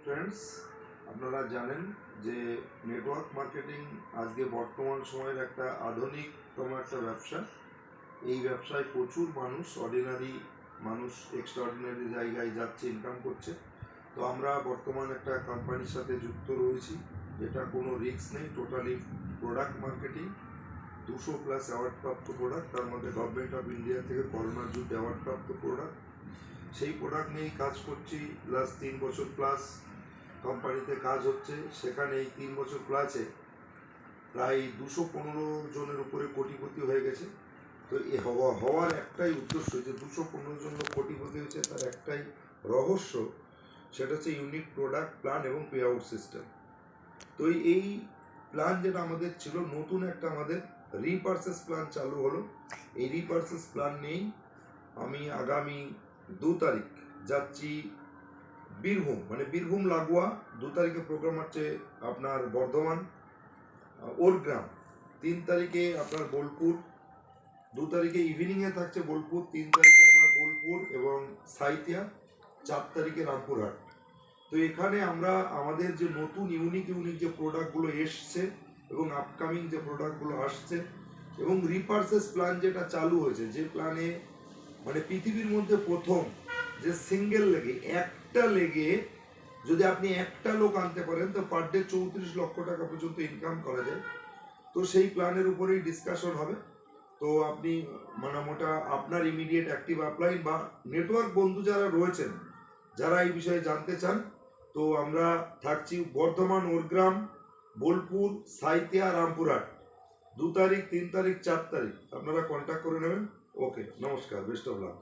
Friends, আপনারা জানেন যে নেটওয়ার্ক মার্কেটিং আজকে বর্তমান সময়ের একটা আধুনিকতম একটা ব্যবসা। এই ব্যবসায় প্রচুর মানুষ, অর্ডিনারি মানুষ এক্সট্রাঅর্ডিনারি জায়গায় যাচ্ছে, ইনকাম করছে। তো আমরা বর্তমান একটা কোম্পানির সাথে যুক্ত রয়েছি, যেটা কোনো রিস্ক নেই, টোটালি প্রোডাক্ট মার্কেটিং। 200+ অ্যাওয়ার্ডপ্রাপ্ত প্রোডাক্ট, তার মধ্যে গভর্নমেন্ট অফ ইন্ডিয়া থেকে করোনা যুদ্ধ অ্যাওয়ার্ডপ্রাপ্ত প্রোডাক্ট। সেই প্রোডাক্ট নিয়েই কাজ করছি লাস্ট 3 বছর প্লাস। কোম্পানিতে কাজ হচ্ছে, সেখানে এই 3 বছর প্লাসে প্রায় 215 জনের উপরে কোটিপতি হয়ে গেছে। তো এ হওয়ার একটাই উদ্দেশ্য, যে 215 জন লোক কোটিপতি হয়েছে তার একটাই রহস্য, সেটা হচ্ছে ইউনিক প্রোডাক্ট প্ল্যান এবং পে আউট সিস্টেম। তো এই প্ল্যান যেটা আমাদের ছিল, নতুন একটা আমাদের রিপারচেস প্ল্যান চালু হলো। এই রিপারচেস প্ল্যান নেই আমি আগামী 2 তারিখ যাচ্ছি বীরভূম, মানে বীরভূম লাগোয়া। 2 তারিখে প্রোগ্রাম হচ্ছে আপনার বর্ধমান ওরগ্রাম, 3 তারিখে আপনার বোলপুর, 2 তারিখে ইভিনিংয়ে থাকছে বোলপুর, 3 তারিখে আপনার বোলপুর এবং সাইতিয়া, 4 তারিখে রামপুরহাট। তো এখানে আমরা আমাদের যে নতুন ইউনিক যে প্রোডাক্টগুলো এসছে এবং আপকামিং যে প্রোডাক্টগুলো আসছে এবং রিপারচেস প্ল্যান যেটা চালু হয়েছে, যে প্ল্যানে মানে পৃথিবীর মধ্যে প্রথম যে সিঙ্গেল লেগে, একটা লেগে যদি আপনি একটা লোক আনতে পারেন তো পার ডে 34 লক্ষ টাকা পর্যন্ত ইনকাম করা যায়। তো সেই প্ল্যানের উপরেই ডিসকাশন হবে। তো আপনি মোটা আপনার ইমিডিয়েট অ্যাক্টিভ আপলাইন বা নেটওয়ার্ক বন্ধু যারা রয়েছেন, যারা এই বিষয়ে জানতে চান, তো আমরা থাকছি বর্ধমান ওরগ্রাম, বোলপুর, সাইতিয়া, রামপুরহাট, 2 তারিখ, 3 তারিখ, 4 তারিখ। আপনারা কন্ট্যাক্ট করে নেবেন। ওকে, নমস্কার, বেস্ট অফ লাক।